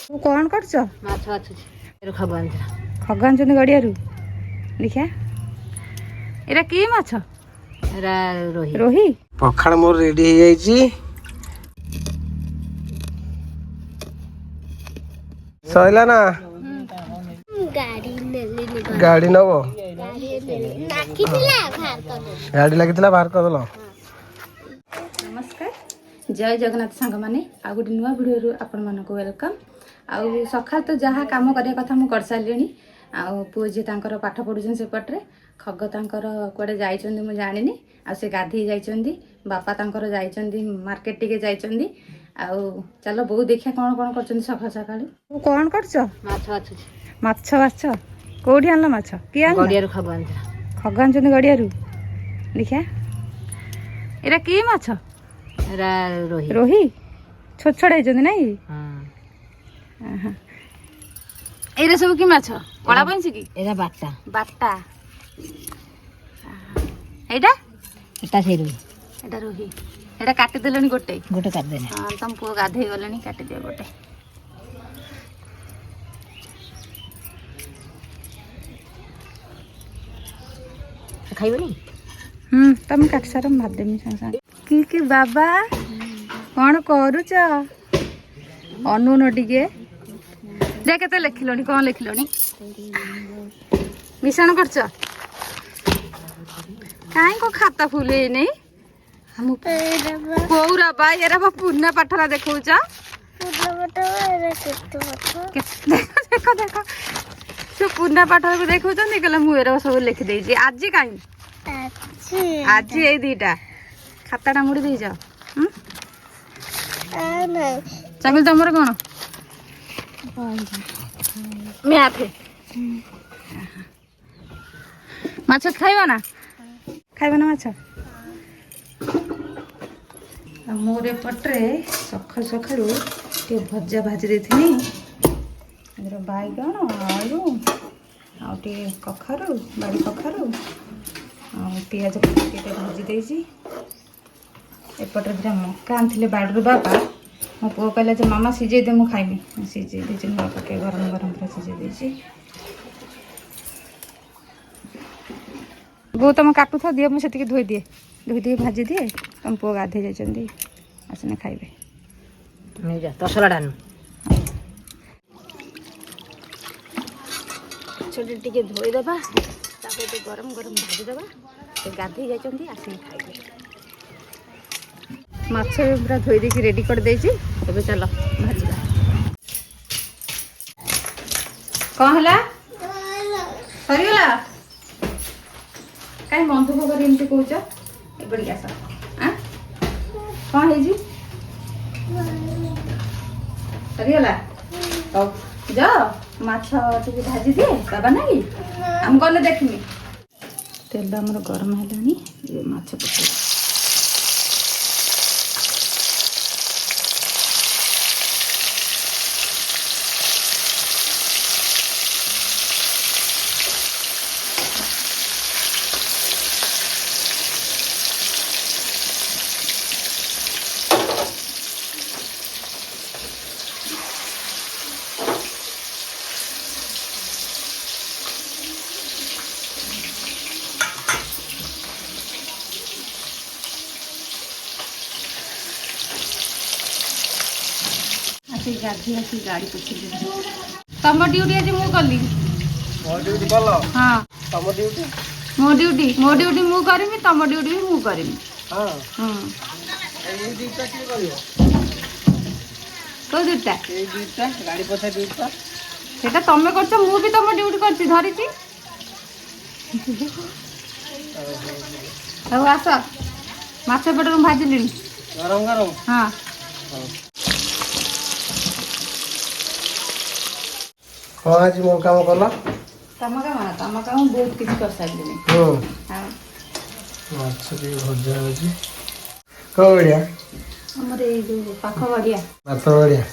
कौन कर खग आन गड़िया देखिया एरा कि माछ रोही पखाड़ मोर रेडी हो जाइए सैला ना गाड़ी नब गाड़ी लगी बाहर कर दल। नमस्कार जय जगन्नाथ सांग माने आ गोटे नुआ वीडियो आपण मानक वेलकम। आउ सकाल तो जहाँ कम करने कथा मुझे कर सारे पु झी तर पाठ पढ़ुन सेपटे खग तर कड़े जाइए मुझे जानी से गाधे जाइए बापा तर जाइए मार्केट टे जाइए चलो बो देखिया कौन कौन कर सका सका कौन कर माछ बाछ कौटी आनल माछ किए खग आन गड़िया देखिया एरा कि माछ रोही छोट छोट होती ना ये सब कि माछ कला पैंसी कि बाटा बाटा एटा एटा से रोही एटा रोही एटा काटी देलनी गोटे गोटे काट देले हां तुम पु गाधे गलेनी काटी दियो गोटे खाइबनी तुम काट सार भात देमी संग संग कि बाबा कौन करुच अनुन टिके देख के लिखिलनी कौन लिखिलनी मिश्रण करछ काई को खाता फुल नहीं हम पौरा बा एरा बा पुन्ना पाठरा देखौछ देखो देखो से पुन्ना पाठरा को देखौछ निकल मु एरा सब लिख देई छी आज काई आज ए दीटा खाताटा मुड़ी दे जाओ चमिल तुमर कौन मैथ माछ खाइबा ना माछ मोर एपटे सखा सखु टे भजा भाजी देथिनी बैगण आलू आटे कखारू बाड़ी कखारू पियाज टे भाजी देसी एपटे दिटा मक्का आनी बाड़ी बापा मो पु कहला जे मामा सीझे दे मु खाइबी सीझे दे नुआ पके गरम गरम पूरा सीझे देसी बो तुम काटू था दिए मुझे धोई दिए भाजी दिए तुम पु गाधे जाइए आसने खाइबे तसला डान छोटे टिके धोईदेबा गरम गरम भाजीदेबा गाधे जाइए आसने खाइबे माछ पूरा धोई देकी रेडी कर देछि एबे चलो भाजीबा कौन हला सरीगला कहीं बंधु भोग एमती कौच एपड़ी आस कौन है सरीगला तो जा माछ टे भाजी दिए बाबा नहीं हम गले देखमी तेल आमर गरम है माछ पकड़ गाधी आसी गाड़ी पोछी तुम ड्यूटी आज मु कली हाँ मो ड्यूटी मु करमी तुम ड्यूटी भी मु करमी कौ दुटा गाड़ी पोछा ड्यूटी सेटा तमे करछ मु भी तुम ड्यूटी करछि धरिछि अब आस माछ पेटर भाजिली गरम गरम हाँ हाँ आज मोर काम कला तम काम बहुत किसी कर सारी माछ टे भजा होची को बढ़िया हमर ए जो पाख बढ़िया माछ बढ़िया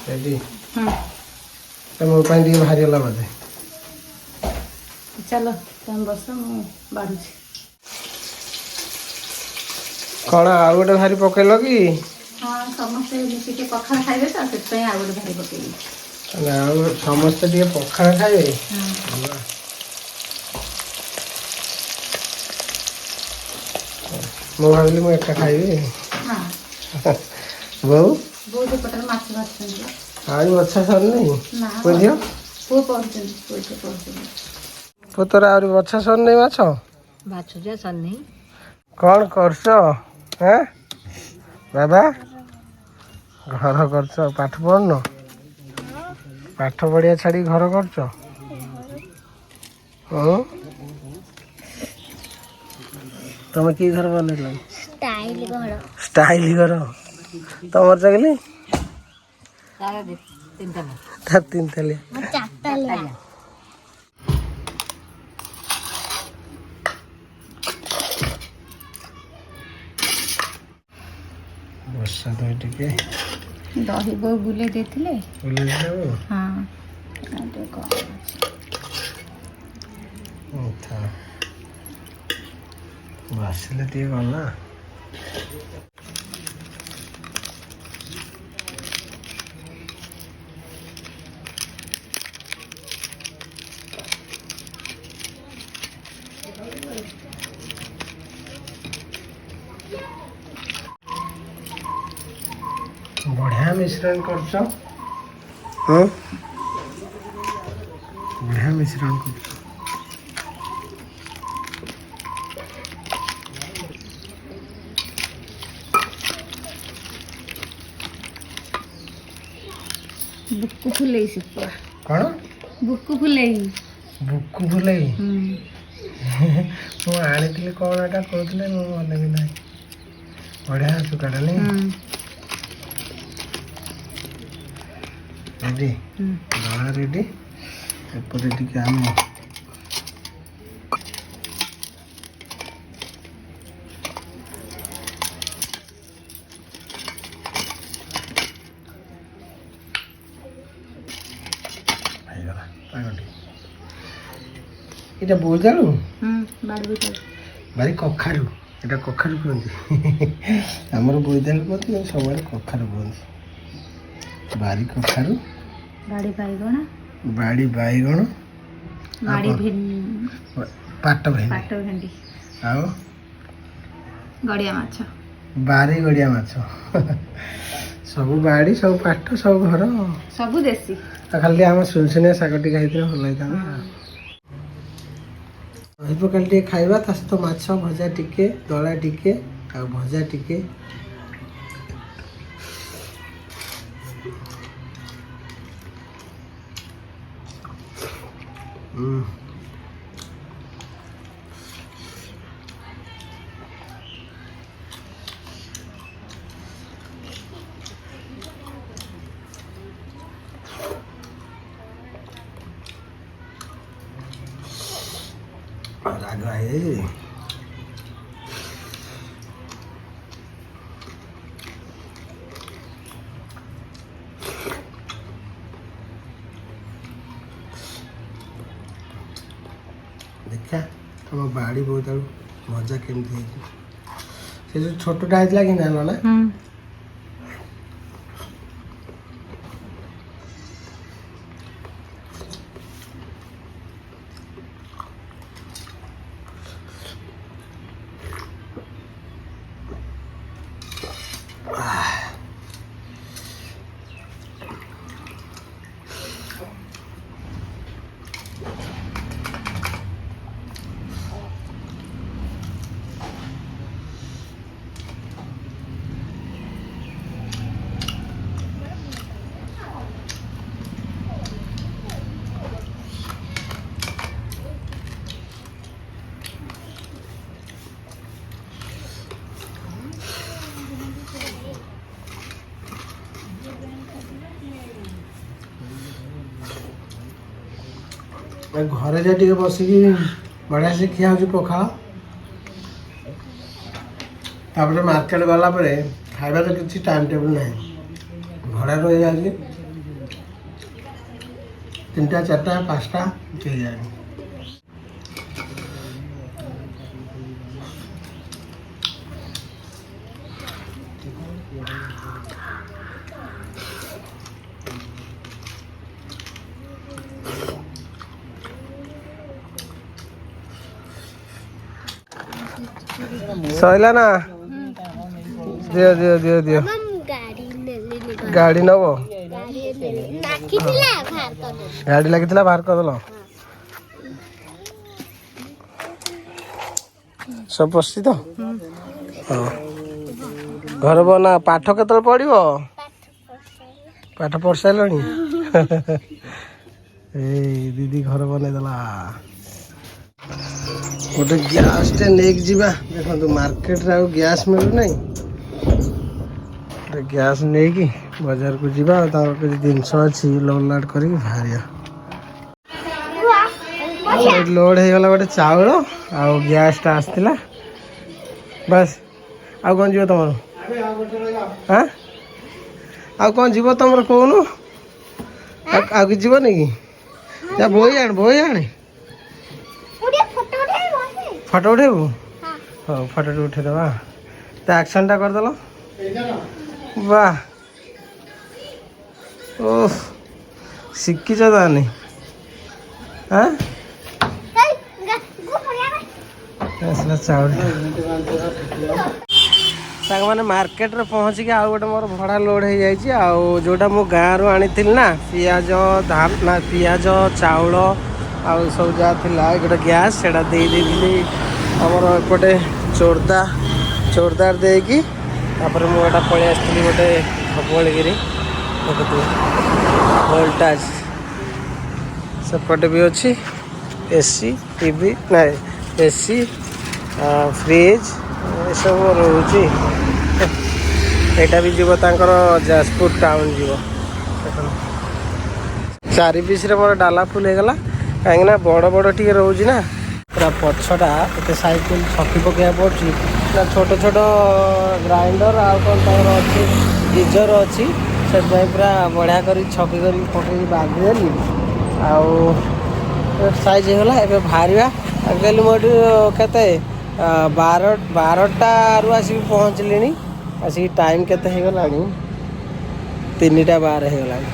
रेडी ମୋ ପାଇଁ ଟିକେ ଭାରି ହେଲା ବୋଧେ। ଚାଲ ତମେ ବସ, ମୁଁ ବାଢ଼ୁଛି। କ'ଣ ଆଉ ଗୋଟେ ଭାରି ପକେଇଲ କି? ହଁ ସମସ୍ତେ ମିଶିକି ପଖାଳ ଖାଇବେ ତ, ସେଥିପାଇଁ ଆଉ ଗୋଟେ ଭାରି ପକେଇବି। ଆଉ ସମସ୍ତେ ଟିକେ ପଖାଳ ଖାଇବେ। ହେଲା। ମୁଁ ଭାବିଲି ମୁଁ ଏକା ଖାଇବି। ହଁ ବୋଉ ବୋଉ ସେପଟରେ ମାଛ ଭାଜୁଛନ୍ତି। ଆଉ ବଛା ସରିନି? ନା ପୁଅ ଝିଅ ପୁଅ ପଢୁଛନ୍ତି, ପୁଅ ଝିଅ ପଢୁଛନ୍ତି। ପୁଅ ତୋର ଆହୁରି ବଛା ସରିନି ମାଛ? ମାଛ ଯା ସରିନି। କ'ଣ କରୁଛ? ହେଁ ବାବା ଘର କରୁଛ, ପାଠ ପଢ଼ୁନ? ପାଠ ପଢ଼ିଆ ଛାଡ଼ି ଘର କରୁଛ? ହଁ ତମେ କି ଘର ବନେଇଲ? ଷ୍ଟାଇଲ ଘର। ତମର ଚାକିଲି ତା 3 ତାଲିଆ। ବର୍ଷା ଦହି ଟିକେ ଦହି ବୋଉ ବୁଲେଇ ଦେଇଥିଲେ। ବୁଲେଇ ଦେବୁ। ହଁ ଟିକେ କମ୍ ଅଛି। ଆସିଲେ ଟିକେ ଗଲା। ବଢ଼ିଆ ମିଶ୍ରଣ କରୁଛ। ହଁ ବଢ଼ିଆ ମିଶ୍ରଣ କରୁଛ। ବୁକୁ ଫୁଲେଇ ସେ ପୁରା। କ'ଣ? ବୁକୁ ଫୁଲେଇ। ବୁକୁ ଫୁଲେଇ? ମୁଁ ଆଣିଥିଲି କ'ଣ ଏଟା କହୁଥିଲେ, ମୁଁ ମନେ ବି ନାହିଁ। ବଢ଼ିଆ ଶୁଖାଟା ନାଇଁ? ରେଡ଼ି ଦଳା ରେଡ଼ି। ଏପଟେ ଟିକେ ଆମ ହେଇଗଲା ପାଗଟି। ଏଇଟା ବୋଇତାଳୁ? ବାରି କଖାରୁ। ଏଇଟା କଖାରୁ କୁହନ୍ତି। ଆମର ବୋଇତାଳୁ କୁହନ୍ତି, ସବୁଆଡ଼େ କଖାରୁ କୁହନ୍ତି। ବାରି କଖାରୁ, ବାଡ଼ି ବାଇଗଣ, ବାଡ଼ି ବାଇଗଣ, ବାଡ଼ି ପାଟ ପାଟ ଭେଣ୍ଡି, ଆଉ ଗଡ଼ିଆ ମାଛ। ବାରି ଗଡ଼ିଆ ମାଛ। ସବୁ ବାଡ଼ି, ସବୁ ପାଟ, ସବୁ ଘର, ସବୁ ଦେଶୀ। ଖାଲି ଆମ ସୁନସୁନିଆ ଶାଗ ଟିକେ ଖାଇଥିଲେ ଭଲ ହେଇଥାନ୍ତା। ଦହି ପଖାଳ ଟିକେ ଖାଇବା, ତା ସହିତ ମାଛ ଭଜା ଟିକେ, ଦଳା ଟିକେ, ଆଉ ଭଜା ଟିକେ। ରାଗ ହେଇଯାଇଛି। ଦେଖିଆ ତମ ବାଡ଼ି ବୋଇତାଳୁ ଭଜା କେମିତି ହେଇଛି। ସେ ଯୋଉ ଛୋଟଟା ହେଇଥିଲା କି ନା ନା? ଘରେ ଯା ଟିକେ ବସିକି ବଢ଼ିଆ ସେ ଖିଆ ହେଉଛି ପଖାଳ। ତାପରେ ମାର୍କେଟ ଗଲା ପରେ ଖାଇବାର କିଛି ଟାଇମ୍ ଟେବୁଲ୍ ନାହିଁ, ଭଡ଼ା ରହିଯାଉଛି। 3ଟା 4ଟା 5ଟା ହେଇଯାଏ। ସଇଲା ନା ଦିଅ ଦିଅ ଦିଅ ଦିଅ ଗାଡ଼ି ନବ ଗାଡ଼ି ଲାଗିଥିଲା ବାହାର କରିଦେଲ ସବୁ ପଶି ତ ହଁ ଘର ବନା ପାଠ କେତେବେଳେ ପଢିବ ପାଠ ପଢି ସାରିଲଣି ଏଇ ଦିଦି ଘର ବନେଇଦେଲା ଗୋଟେ ଗ୍ୟାସଟେ ନେଇକି ଯିବା ଦେଖନ୍ତୁ ମାର୍କେଟରେ ଆଉ ଗ୍ୟାସ୍ ମିଳୁନାହିଁ ଗୋଟେ ଗ୍ୟାସ୍ ନେଇକି ବଜାରକୁ ଯିବା ଆଉ ତାଙ୍କର କିଛି ଜିନିଷ ଅଛି ଲୋଡ୍ ଲାଡ୍ କରିକି ବାହାରିବା ଲୋଡ୍ ହେଇଗଲା ଗୋଟେ ଚାଉଳ ଆଉ ଗ୍ୟାସ୍ଟା ଆସିଥିଲା ବାସ୍ ଆଉ କ'ଣ ଯିବ ତମର ହାଁ ଆଉ କ'ଣ ଯିବ ତମର କହୁନୁ ଆଉ କିଛି ଯିବନି କି ଯା ବୋଇ ଆଣେ ଫଟୋ ଉଠେଇବୁ ହଉ ଫଟୋଟେ ଉଠେଇଦେବା ତା ଆକ୍ସନ୍ଟା କରିଦେଲ ବାଃ ଓଃ ଶିଖିଛ ତାହେଲେ ହାଁ ଆସିଲା ଚାଉଳ ସାଙ୍ଗମାନେ ମାର୍କେଟରେ ପହଞ୍ଚିକି ଆଉ ଗୋଟେ ମୋର ଭଡ଼ା ଲୋଡ଼୍ ହେଇଯାଇଛି ଆଉ ଯେଉଁଟା ମୁଁ ଗାଁରୁ ଆଣିଥିଲି ନା ପିଆଜ ଚାଉଳ ଆଉ ସବୁ ଯାହା ଥିଲା ଗୋଟେ ଗ୍ୟାସ୍ ସେଇଟା ଦେଇଦେଇଥିଲି ଆମର ଏପଟେ ଚୋରଦାର ଦେଇକି ତାପରେ ମୁଁ ଏଇଟା ପଳେଇ ଆସିଥିଲି ଗୋଟେ ଭବଳଗିରି ଭୋଲ୍ଟାଜ୍ ସେପଟେ ବି ଅଛି ଏସି ଟିଭି ନାଇଁ ଏସି ଫ୍ରିଜ୍ ଏସବୁ ରହୁଛି ଏଇଟା ବି ଯିବ ତାଙ୍କର ଯାଜପୁର ଟାଉନ୍ ଯିବ 4 ପିସ୍ରେ ମୋର ଡାଲା ଫୁଲ୍ ହେଇଗଲା କାହିଁକିନା ବଡ଼ ଟିକେ ରହୁଛି ନା ପୁରା ପଛଟା ଏତେ ସାଇକେଲ ଛକି ପକାଇବାକୁ ପଡ଼ୁଛି ପୁରା ଛୋଟ ଗ୍ରାଇଣ୍ଡର ଆଉ କ'ଣ ତାଙ୍କର ଅଛି ଗିଜର ଅଛି ସେଥିପାଇଁ ପୁରା ବଢ଼ିଆ କରି ଛକି କରି ପକାଇକି ବାନ୍ଧିଦେଲି ଆଉ ସାଇଜ୍ ହେଇଗଲା ଏବେ ବାହାରିବା ଆଜିକାଲି ମୁଁ ଏଠି କେତେ 12ଟାରୁ ଆସିକି ପହଞ୍ଚିଲିଣି ଆସିକି ଟାଇମ୍ କେତେ ହେଇଗଲାଣି 3ଟା 12 ହେଇଗଲାଣି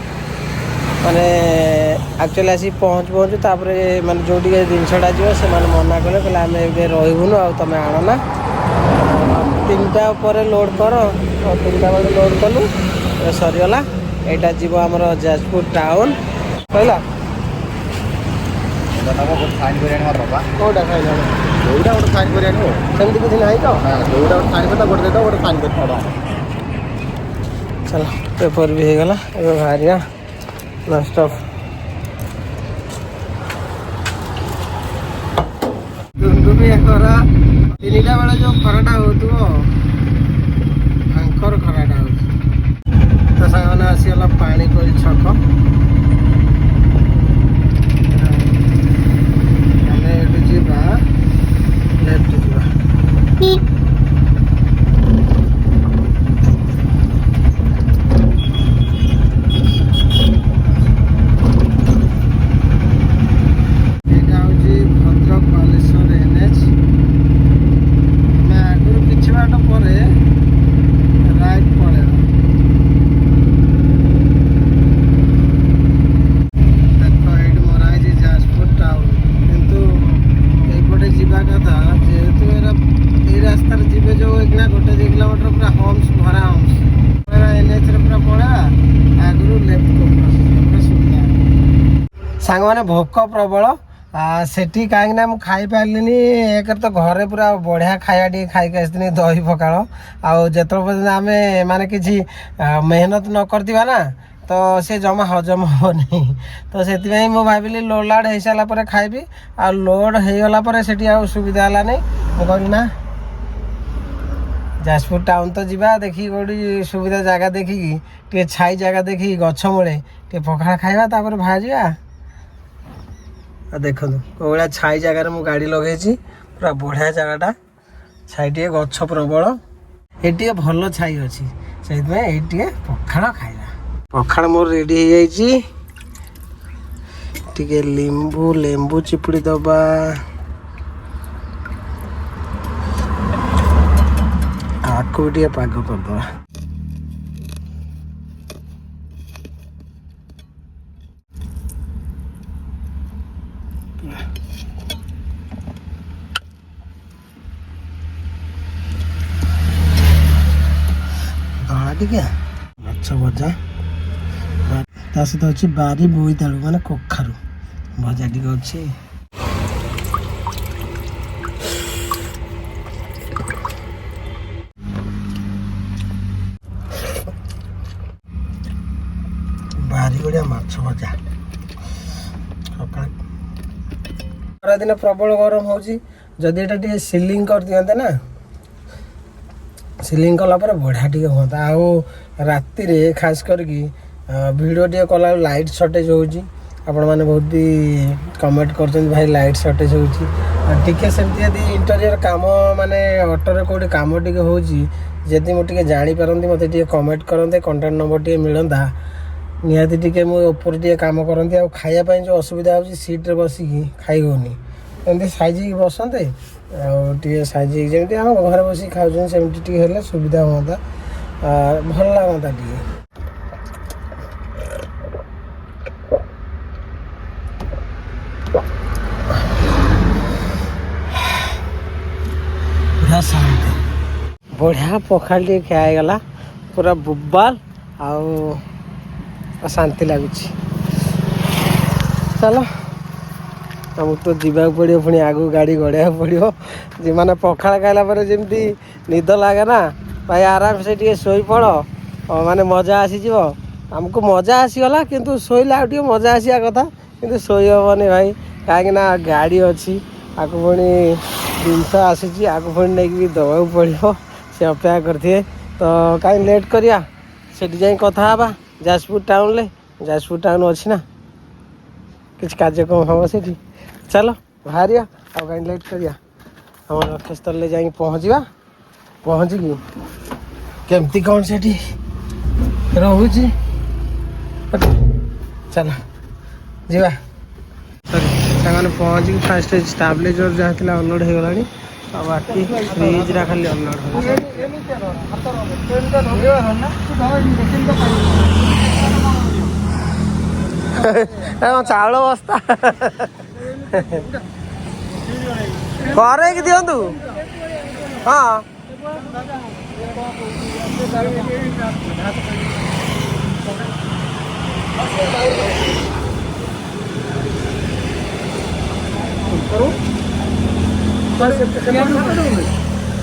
ମାନେ ଆକ୍ଚୁଆଲି ଆସିକି ପହଞ୍ଚୁ ତାପରେ ମାନେ ଯେଉଁଠିକି ଜିନିଷଟା ଯିବ ସେମାନେ ମନା କଲେ କହିଲେ ଆମେ ଏବେ ରହିବୁନୁ ଆଉ ତୁମେ ଆଣ ନା 3ଟା ପରେ ଲୋଡ଼୍ କର 3ଟା ବେଳେ ଲୋଡ଼୍ କଲୁ ସରିଗଲା ଏଇଟା ଯିବ ଆମର ଯାଜପୁର ଟାଉନ୍ କହିଲା କେଉଁଟା ଖାଇଲା ଯୋଉଟା ଗୋଟେ ଫାଇନ୍ କରି ଆଣିବ ସେମିତି କିଛି ନାହିଁ ତ ଯୋଉଟା ଗୋଟେ ଫାଇନ୍ କରିଦେବ ଗୋଟେ ଦେଇଦେବ ଗୋଟେ ଫାଇନ୍ କରି ଚାଲ ପେପର ବି ହେଇଗଲା ଏବେ ବାହାରିବା ନନ୍ଷ୍ଟପ୍ ଦୁନ୍ଦୁବିଆ ଖରା 3ଟା ବେଳେ ଯେଉଁ ଖରାଟା ହେଉଥିବ ଆଙ୍କର ଖରାଟା ହେଉଛି ତ ସାଙ୍ଗମାନେ ଆସିଗଲା ପାଣିକୋଇଲି ଛକ ଆମେ ଏଠୁ ଯିବା ଲେଫ୍ଟ ଯିବା ସାଙ୍ଗମାନେ ଭୋକ ପ୍ରବଳ ସେଠି କାହିଁକିନା ମୁଁ ଖାଇପାରିଲିନି ଏକରେ ତ ଘରେ ପୁରା ବଢ଼ିଆ ଖାଇବା ଟିକେ ଖାଇକି ଆସିଥିଲି ଦହି ପଖାଳ ଆଉ ଯେତେବେଳେ ପର୍ଯ୍ୟନ୍ତ ଆମେ ମାନେ କିଛି ମେହନତ ନ କରିଥିବା ନା ତ ସେ ଜମା ହଜମ ହେବନି ତ ସେଥିପାଇଁ ମୁଁ ଭାବିଲି ଲୋଡ଼ ଲାଡ଼ ହେଇସାରିଲା ପରେ ଖାଇବି ଆଉ ଲୋଡ଼ ହେଇଗଲା ପରେ ସେଠି ଆଉ ସୁବିଧା ହେଲାନି ମୁଁ କହିଲି ନା ଯାଜପୁର ଟାଉନ୍ ତ ଯିବା ଦେଖିକି କେଉଁଠି ସୁବିଧା ଜାଗା ଦେଖିକି ଟିକେ ଛାଇ ଜାଗା ଦେଖିକି ଗଛ ମୂଳେ ଟିକେ ପଖାଳ ଖାଇବା ତାପରେ ବାହାରିବା ଦେଖନ୍ତୁ କେଉଁ ଭଳିଆ ଛାଇ ଜାଗାରେ ମୁଁ ଗାଡ଼ି ଲଗେଇଛି ପୁରା ବଢ଼ିଆ ଜାଗାଟା ଛାଇ ଟିକେ ଗଛ ପ୍ରବଳ ଏଠି ଟିକେ ଭଲ ଛାଇ ଅଛି ସେଇଥିପାଇଁ ଏଇଠି ଟିକେ ପଖାଳ ଖାଇବା ପଖାଳ ମୋର ରେଡ଼ି ହେଇଯାଇଛି टिके लेंबू चिपुड़ी दबा आको टिके पाग करदबा टिके माछ भजा ता सहित अच्छी बारी बोईतालु माने कखारु भजा टिके अच्छी बारी बड़िया माछ भजा खरा दिन प्रबल गरम होची जदि एटा टिके सिलिंग कर दियंते ना सिलिंग कला पर बढ़िया टिके होता आ राति रे खास करके वीडियो टिके कला लाइट शॉर्टेज होची आपण माने बहुत भी कमेंट करछन भाई लाइट शॉर्टेज होची टिके सेमती यदि इंटीरियर काम माने ऑटो रे कोडी काम टिके होची जदि मो टिके जानि परंती मते टिके कमेंट करंते कांटेक्ट नंबर टिके मिलंदा निहाती टिके मो ऊपर टिके काम करंती आ खाया पय जो असुविधा होची सीट रे बसी की खाई होनी एंती साइज की बसंते टे साइज जमी आम घर बस खाऊँ सेमती टे हेल्ले सुविधा हाँ भल लगता टे बढ़िया शांति बढ़िया पखाल टे खाईगला पूरा बुबाल आ शांति लगुच चलो आमको तो जावाक पड़ो पुणी आगू गाड़ी गड़ा पड़ो जी मैंने पखाड़ खाला जमी निद लगे ना भाई आराम से टे शोई पड़ माने मजा आसीज आमको मजा आसीगला किंतु शोले आउ मजा आसा कथा किंतु शोई हेनी भाई कहीं गाड़ी अच्छी आगे पुणी जिनस आसी आगे पुणी नहीं दबा पड़ो से अपेक्षा करते तो कहीं लेट करिया सेठी जाई कथा हवा जाजपुर टाउन अच्छी ना किसी कार्यक्रम हम से चलो बाहरिया आ कहीं लेट करिया हम लक्ष्यस्थल जाई पहुँचा पहुँचिकी केमती कौन से रोचे चलो जीवा सर पहुँचिकी फास्ट स्टाब्लेजर जहाँ थी अनलोड हो गला बाकी फ्रिज रा खाली अनलोड हो चाउल बस्ता करे कि दिंतु हाँ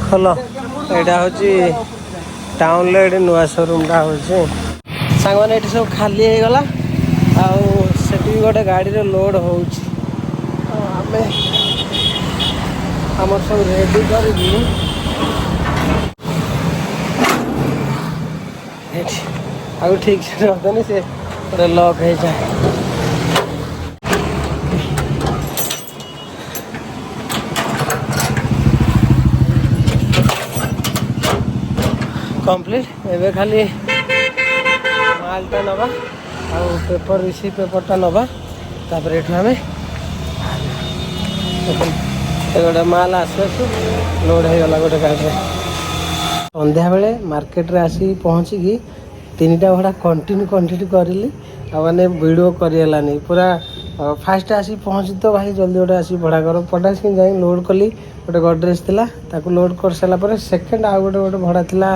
खोल यहाँ हूँ टाउन नुआ शोरूम टा हूँ सांग मैंने ये सब खाली हो गला आठी गोटे गाड़ी रे लोड हो आम सब रेडी कर ठीक से रखनी से लॉक हो जाए कंप्लीट एवं खाली मालटा नवा पेपर रिसीव पेपरटा नवा तापर एठू आमे गोटे माल आसु लोड हो गला गोटे गाड़ी संध्या बेले मार्केट रे आसी पहुँचिकी 3टा भड़ा कंटिन्यू करली मैंने वीडियो करनी पूरा फास्ट आसी पहुँची तो भाई जल्दी गोटे आसी भड़ा कर पटास कि जाई लोड कली गोटे गडरेज थिला ताकू लोड कर सारा पर सेकेंड आ गोटे भड़ा थिला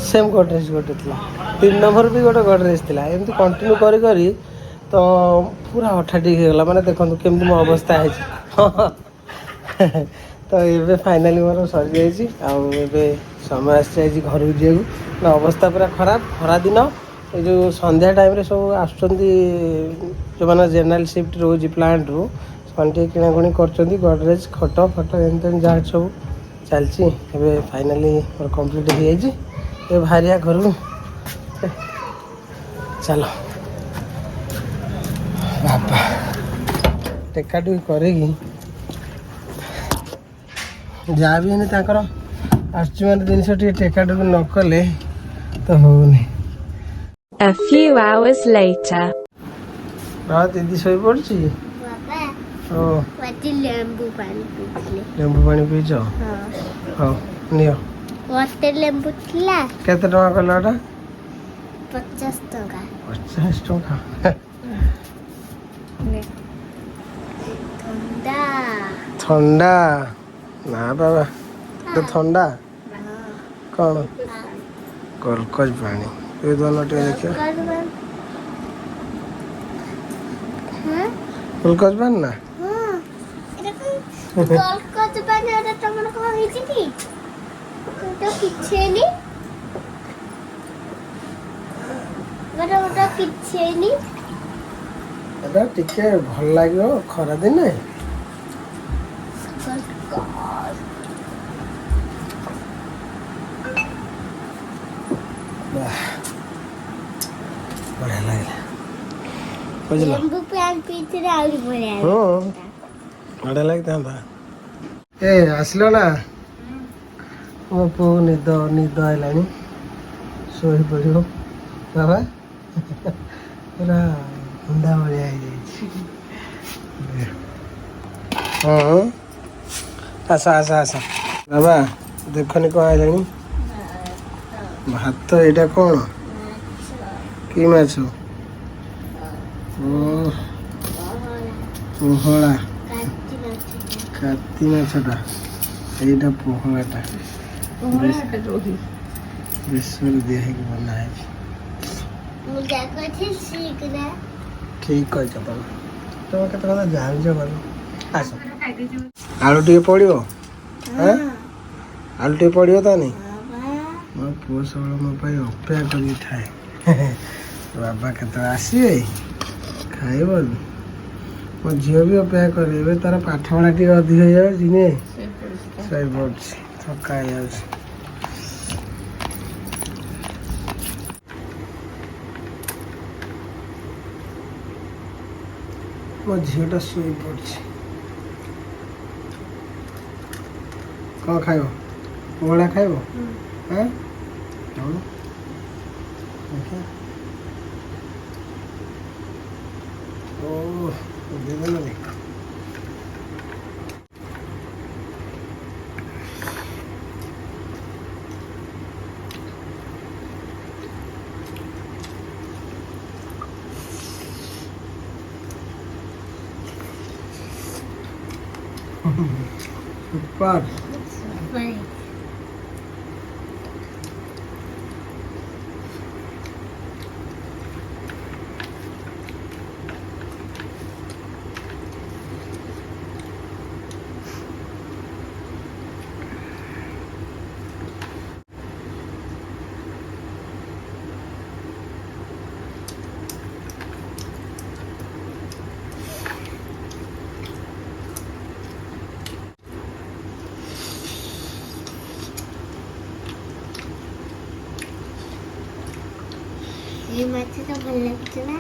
सेम गडरेज गोटे थिला 3 नंबर भी गोटे गडरेज थिला एमती कंटिन्यू करी तो पूरा अठाठी गला माने देखो केमती मो अवस्था है तो ये फाइनाली मोर सरी जाए समय आसी घर जाए अवस्था पूरा खराब खरा दिन ये जो संध्या टाइम रे सब आसुँच जो मैंने जेनराल शिफ्ट रोज प्लांट रू से किणाकुणी कर गडरेज खट फट एम जहाँ सब चलती फाइनाली मोर कंप्लीट हो जाए बाहरिया घर चलो बापा टेकाटुकी करेगी जहाँ भी ताकर आसुमान जिनस टेकाटुकी न कले तो होनी A few hours later. ହଁ ଦିଦି ଶୋଇପଡ଼ିଛି। ବାବା ଓ ମତେ ଲେମ୍ବୁ ପାଣି ପିଇଥିଲେ। ଲେମ୍ବୁ ପାଣି ପିଇଛ? ହଁ ହଉ ନିଅ। ମତେ ଲେମ୍ବୁ ଥିଲା କେତେ ଟଙ୍କା କଲ ଏଟା? 50 ଟଙ୍କା। 50 ଟଙ୍କା। ଥଣ୍ଡା ଥଣ୍ଡା ନା ବାବା ଏଟା ଥଣ୍ଡା କ'ଣ? ଗ୍ଲୁକୋଜ ପାଣି ପିଇ ଦେଉନ ଟିକେ ଦେଖିବା। ଗ୍ଲୁକୋଜ ପାଣି ନା ଗ୍ଲୁକୋଜ ପାଣି ତମର କ'ଣ ହେଇଛି କି? ତ କିଛି ହେଇନି। କିଛି ହେଇନି। ଏଟା ଟିକେ ଭଲ ଲାଗିବ ଖରା ଦିନେ। ବଢ଼ିଆ ଲାଗିଲା ବୁଝିଲ। ଲେମ୍ବୁ ପାଣି ପିଇଥିଲେ ଆହୁରି ବଢିଆ ହଁ ବଢ଼ିଆ ଲାଗିଥାନ୍ତା। ଏ ଆସିଲ ନା? ମୋ ପୁଅ ନିଦ ଆଇଲାଣି ଶୋଇ ପଡ଼ିବ। ବାବା ପୁରା ଥଣ୍ଡା ଭଳିଆ ହେଇଯାଇଛି। ହଁ ଆସ ଆସ ଆସ ବାବା ଦେଖନି କ'ଣ ଆଇଲାଣି ଭାତ। ଏଇଟା କ'ଣ କି ମାଛ? ପୋହଳା କାତି ମାଛଟା। ଏଇଟା ପୋହଳାଟା ବେସର ଦିଆ ହେଇକି ବନା ହେଇଛି। ମୁଁ ଜାଣିଛି ଶୀଘ୍ର ଠିକ୍ କହିଛ ତମେ କେତେ କଥା ଜାଣିଛ ଭଲ। ଆସ ଆଳୁ ଟିକେ ପଡ଼ିବ। ଆଳୁ ଟିକେ ପଡ଼ିବ ତାହେଲେ। ମୋ ପୁଅ ସବୁବେଳେ ମୋ ପାଇଁ ଅପେକ୍ଷା କରିକି ଥାଏ। ବାବା କେତେବେଳେ ଆସିବେ ଖାଇବ। ମୋ ଝିଅ ବି ଅପେକ୍ଷା କରେ। ଏବେ ତାର ପାଠପଢ଼ା ଟିକେ ଅଧିକ ହେଇଯାଉଛି ନୁହେଁ? ଶୋଇପଡ଼ୁଛି ଥକା ହେଇଯାଉଛି। ମୋ ଝିଅଟା ଶୋଇପଡ଼ିଛି। କ'ଣ ଖାଇବ? ପୋହଳା ଖାଇବ? ହଁ ଦେଖିଆ। ଓ ଦେଇଦେଲନି। ସୁପର। এই মাছটা ଭଲ ଲାଗୁଛି ନା?